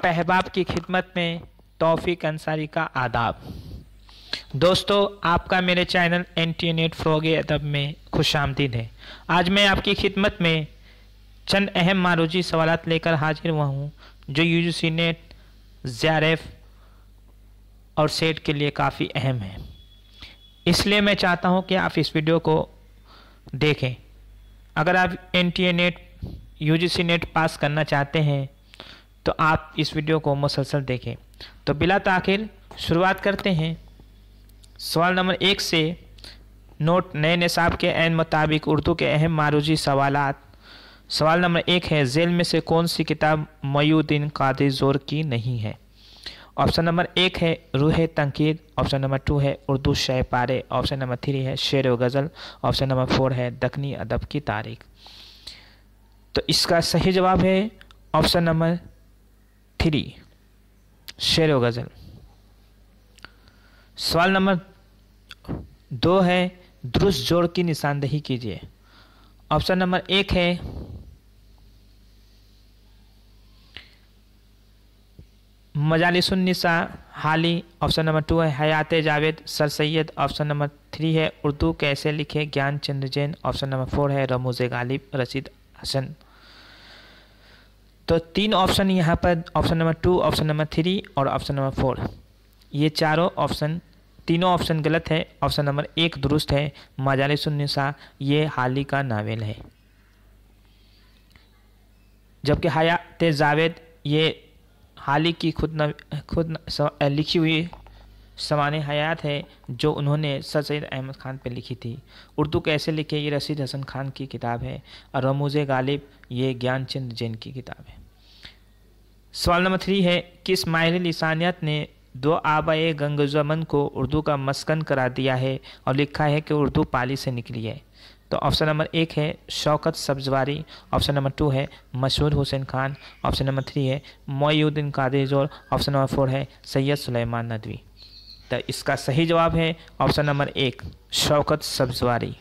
अहबाब की खिदमत में तौफीक अंसारी का आदाब। दोस्तों, आपका मेरे चैनल एंटी फ़रोग़ अदब में खुशामदीद है। आज मैं आपकी खिदमत में चंद अहम मारूजी सवालात लेकर हाजिर हुआ हूँ जो यूजीसी नेट, जेआरएफ और सेट के लिए काफ़ी अहम है। इसलिए मैं चाहता हूँ कि आप इस वीडियो को देखें। अगर आप एनटीए नेट, यूजीसी नेट पास करना चाहते हैं तो आप इस वीडियो को मुसलसल देखें। तो बिला ताख़िर शुरुआत करते हैं। सवाल नंबर 1 से नोट नए निसाब के ऐन मुताबिक उर्दू के अहम मारूजी सवालात। सवाल नंबर 1 है, झेल में से कौन सी किताब मोइनुद्दीन क़ादी ज़ोर की नहीं है? ऑप्शन नंबर 1 है रूह तंकीद, ऑप्शन नंबर 2 है उर्दू शय पारे, ऑप्शन नंबर 3 है शेर व गज़ल, ऑप्शन नंबर 4 है दक्कनी अदब की तारीख। तो इसका सही जवाब है ऑप्शन नंबर 3, शेर व गज़ल। सवाल नंबर 2 है दुरुस्त जोड़ की निशानदेही कीजिए। ऑप्शन नंबर 1 है मजालिसुन निसा हाली, ऑप्शन नंबर 2 है Hayat Javed sir Syed, option number 3 है उर्दू कैसे लिखे ज्ञान चंद्र जैन, ऑप्शन नंबर 4 है रमूज गालिब रशीद हसन। तो 3 ऑप्शन यहाँ पर, ऑप्शन नंबर 2, ऑप्शन नंबर 3 और ऑप्शन नंबर 4, ये तीनों ऑप्शन गलत है। ऑप्शन नंबर 1 दुरुस्त है, मजालिसुन निसा ये हाली का नावल है, जबकि हयात जावेद ये हाली की खुद लिखी हुई सवाने हयात है जो उन्होंने सर सैयद अहमद खान पे लिखी थी। उर्दू कैसे लिखे ये रशीद हसन खान की किताब है और रमूज गालिब ये ज्ञानचंद जैन की किताब है। सवाल नंबर 3 है, किस माहिर लिसानियत ने दो आबाए गंगजमन को उर्दू का मस्कन करार दिया है और लिखा है कि उर्दू पाली से निकली है? तो ऑप्शन नंबर 1 है शौकत सब्जवारी, ऑप्शन नंबर 2 है मशहूर हुसैन खान, ऑप्शन नंबर 3 है मोइनुद्दीन क़ादी ज़ोर, ऑप्शन नंबर 4 है सैयद सुलेमान नदवी। तो इसका सही जवाब है ऑप्शन नंबर 1, शौकत सब्जवारी।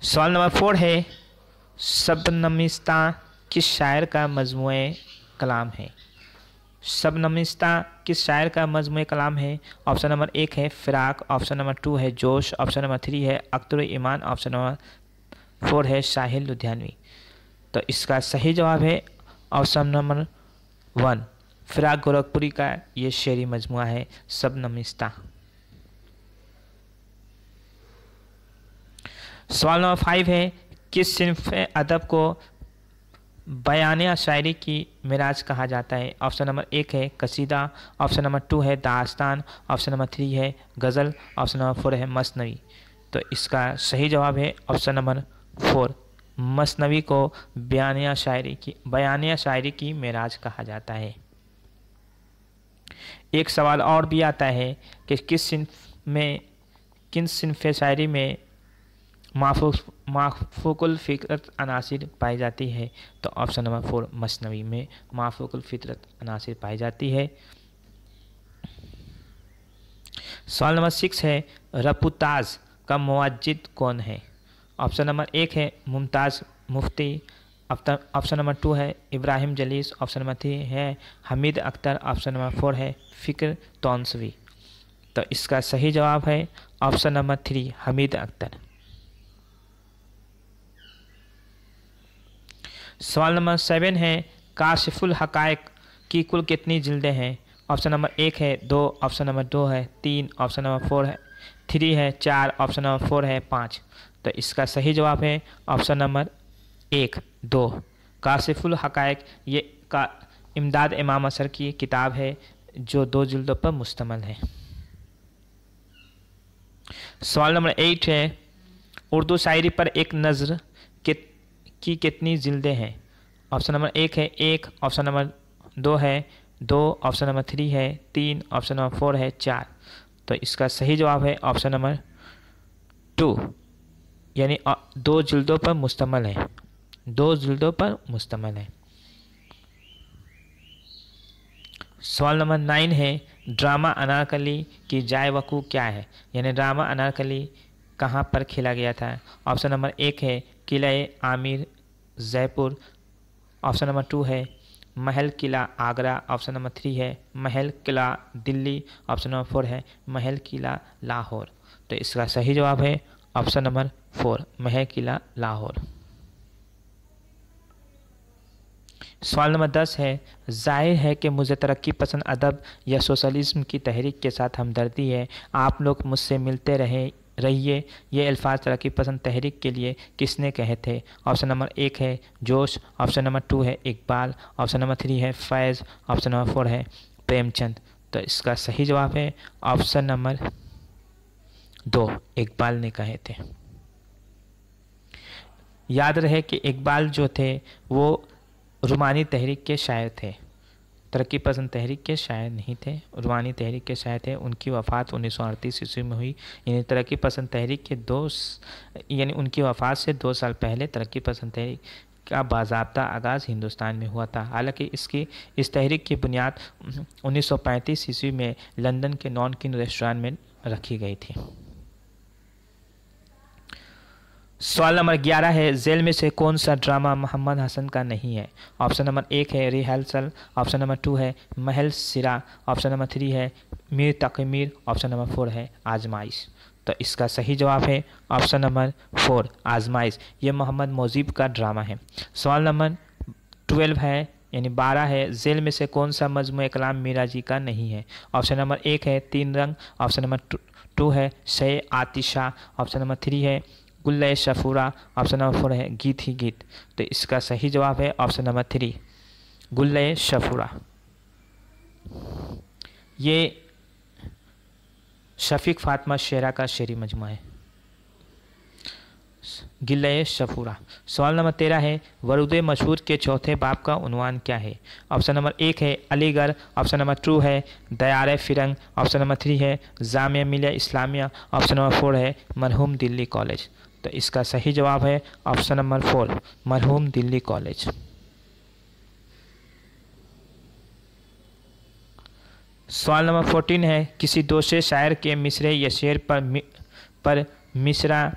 सवाल नंबर 4 है, शबनमिस्ता किस शायर का मजमूए कलाम है? शबनमिस्ता किस शायर का मजमूए कलाम है? ऑप्शन नंबर 1 है फ़िराक, ऑप्शन नंबर 2 है जोश, ऑप्शन नंबर 3 है अख्तर ईमान, ऑप्शन नंबर 4 है साहिल लुधियानवी। तो इसका सही जवाब है ऑप्शन नंबर 1, फ़िराक गोरखपुरी का ये शेरी मजमुआ है शबनमिस्ता। सवाल नंबर 5 है, किस सिन्फ़ अदब को बयान शायरी की मिराज कहा जाता है? ऑप्शन नंबर 1 है कसीदा, ऑप्शन नंबर 2 है दास्तान, ऑप्शन नंबर 3 है गज़ल, ऑप्शन नंबर 4 है मसनवी। तो इसका सही जवाब है ऑप्शन नंबर 4, मसनवी को बयान शायरी की मिराज कहा जाता है। एक सवाल और भी आता है कि किन सिन्फ़ शायरी में माफूकुल फ़ितरत अनासिर पाई जाती है? तो ऑप्शन नंबर 4, मसनवी में माफूकुल फ़ितरत अनासिर पाई जाती है। सवाल नंबर 6 है, रपुताज का मुअज्जिद कौन है? ऑप्शन नंबर 1 है मुमताज़ मुफ्ती, ऑप्शन नंबर 2 है इब्राहिम जलीस, ऑप्शन नंबर 3 है हमीद अख्तर, ऑप्शन नंबर 4 है फ़िक्र तौनसवी। तो इसका सही जवाब है ऑप्शन नंबर 3, हमीद अख्तर। सवाल नंबर 7 है, काशिफुल हक़ाइक़ की कुल कितनी जिल्दें हैं? ऑप्शन नंबर 1 है 2, ऑप्शन नंबर 2 है 3, ऑप्शन नंबर 4 है 3 है 4, ऑप्शन नंबर 4 है 5। तो इसका सही जवाब है ऑप्शन नंबर 1, 2। काशिफुल हक़ाइक़ ये का इमदाद इमाम असर की किताब है जो 2 जिल्दों पर मुश्तमिल है। सवाल नंबर 8 है, उर्दू शायरी पर एक नज़र की कितनी जिल्दें हैं? ऑप्शन नंबर 1 है 1, ऑप्शन नंबर 2 है 2, ऑप्शन नंबर 3 है 3, ऑप्शन नंबर 4 है 4। तो इसका सही जवाब है ऑप्शन नंबर 2, यानी 2 जिल्दों पर मुश्तमिल है, 2 जिल्दों पर मुश्तमिल है। सवाल नंबर 9 है, ड्रामा अनारकली की जाए वक़ू क्या है? यानी ड्रामा अनारकली कहाँ पर खेला गया था? ऑप्शन नंबर 1 है किले आमिर जयपुर, ऑप्शन नंबर 2 है महल किला आगरा, ऑप्शन नंबर 3 है महल किला दिल्ली, ऑप्शन नंबर 4 है महल किला लाहौर। तो इसका सही जवाब है ऑप्शन नंबर 4 महल किला लाहौर। सवाल नंबर 10 है जाहिर है कि मुझे तरक्की पसंद अदब या सोशलिज्म की तहरीक के साथ हमदर्दी है, आप लोग मुझसे मिलते रहिए, ये अल्फाज तरक्की पसंद तहरीक के लिए किसने कहे थे? ऑप्शन नंबर 1 है जोश, ऑप्शन नंबर 2 है इकबाल, ऑप्शन नंबर 3 है फैज़, ऑप्शन नंबर 4 है प्रेमचंद। तो इसका सही जवाब है ऑप्शन नंबर 2 इकबाल ने कहे थे। याद रहे कि इकबाल जो थे वो रूमानी तहरीक के शायर थे, तरक्की पसंद तहरीक के शायर नहीं थे, रूमानी तहरीक के शायर थे। उनकी वफ़ात 1938 ईस्वी में हुई। यानी तरक्की पसंद तहरीक के यानी उनकी वफ़ात से 2 साल पहले तरक्की पसंद तहरीक का बाज़ाब्ता आगाज़ हिंदुस्तान में हुआ था। हालांकि इस तहरीक की बुनियाद 1935 ईस्वी में लंदन के नॉन किंग रेस्टोरेंट में रखी गई थी। सवाल नंबर 11 है जेल में से कौन सा ड्रामा मोहम्मद हसन का नहीं है? ऑप्शन नंबर 1 है रिहर्सल, ऑप्शन नंबर 2 है महल सिरा, ऑप्शन नंबर 3 है मीर तक़ी मीर, ऑप्शन नंबर 4 है आजमाइश। तो इसका सही जवाब है ऑप्शन नंबर 4 आजमाइश। ये मोहम्मद मोजीब का ड्रामा है। सवाल नंबर 12 है यानी 12 है जेल में से कौन सा मजमू कलाम मीरा जी का नहीं है? ऑप्शन नंबर 1 है 3 रंग, ऑप्शन नंबर 2 है शे आतिशा, ऑप्शन नंबर 3 है गुल्ले शफूरा, ऑप्शन नंबर 4 है गीत ही गीत। तो इसका सही जवाब है ऑप्शन नंबर 3 गुल्ले शफूरा। ये शफीक फातिमा शेरा का शेरी मजमू है गिल्ले शफूरा। सवाल नंबर 13 है वरूद मशहूर के चौथे बाब का उन्वान क्या है? ऑप्शन नंबर 1 है अलीगढ़, ऑप्शन नंबर 2 है दयार फिरंग, ऑप्शन नंबर 3 है जामिया मिलिया इस्लामिया, ऑप्शन नंबर 4 है मरहूम दिल्ली कॉलेज। तो इसका सही जवाब है ऑप्शन नंबर 4 मरहूम दिल्ली कॉलेज। सवाल नंबर 14 है किसी दूसरे शायर के मिसरे या शेर पर मिसरा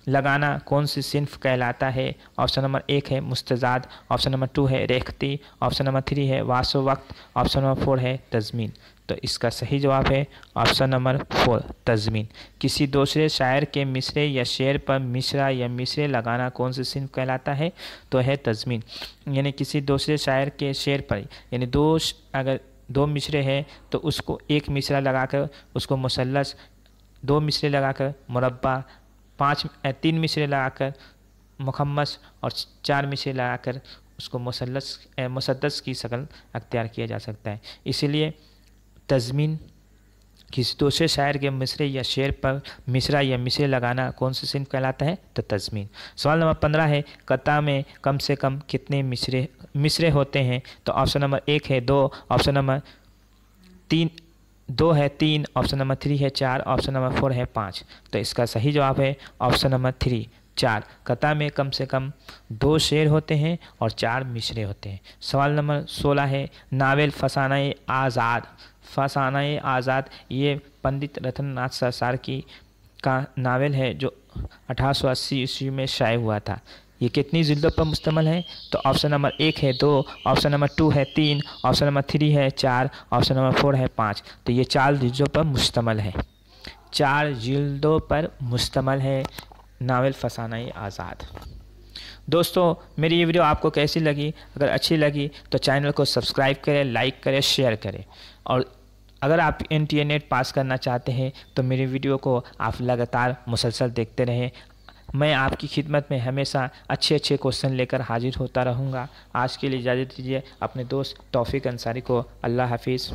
लगाना कौन सी सिन्फ कहलाता है? ऑप्शन नंबर 1 है मुस्तजाद, ऑप्शन नंबर 2 है रेख्ती, ऑप्शन नंबर 3 है वासो वक्त, ऑप्शन नंबर 4 है तज़मीन। तो इसका सही जवाब है ऑप्शन नंबर 4 तज़मीन। किसी दूसरे शायर के मिसरे या शेर पर मिसरा या मिसरे लगाना कौन सी सिन्फ कहलाता है? तो है तज़मीन। यानी किसी दूसरे शायर के शेर पर यानी अगर 2 मिसरे हैं तो उसको एक मिसरा लगाकर उसको मुसल्लस, 2 मिसरे लगाकर मुरब्बा, 3 मिसरे लगाकर मुखम्मस और 4 मिसरे लगाकर उसको मुसद्दस की शक्ल अख्तियार किया जा सकता है। इसीलिए तज़मीन किसी दूसरे शायर के मिसरे या शेर पर मिसरा या मिसरे लगाना कौन सी सिन्फ कहलाता है? तो तज़मीन। सवाल नंबर 15 है कता में कम से कम कितने मिसरे होते हैं? तो ऑप्शन नंबर 1 है 2, ऑप्शन नंबर 2 है 3, ऑप्शन नंबर 3 है 4, ऑप्शन नंबर 4 है 5। तो इसका सही जवाब है ऑप्शन नंबर 3 4। कता में कम से कम 2 शेर होते हैं और 4 मिसरे होते हैं। सवाल नंबर 16 है नावल फसाना-ए आज़ाद। फसाना-ए आज़ाद ये पंडित रतननाथ सरसार का नावल है जो 1880 ईस्वी में शाये हुआ था। ये कितनी जिल्दों पर मुश्तमिल है? तो ऑप्शन नंबर 1 है 2, ऑप्शन नंबर 2 है 3, ऑप्शन नंबर 3 है 4, ऑप्शन नंबर 4 है 5। तो ये 4 जिल्दों पर मुश्तमिल है, 4 जिल्दों पर मुश्तमिल है नावल फसाना-ए आज़ाद। दोस्तों मेरी ये वीडियो आपको कैसी लगी? अगर अच्छी लगी तो चैनल को सब्सक्राइब करें, लाइक करें, शेयर करें। और अगर आप NTA नेट पास करना चाहते हैं तो मेरी वीडियो को आप लगातार मुसलसल देखते रहें। मैं आपकी खिदमत में हमेशा अच्छे क्वेश्चन लेकर हाजिर होता रहूँगा। आज के लिए इजाज़त दीजिए। अपने दोस्त तौफीक अंसारी को अल्लाह हाफिज़।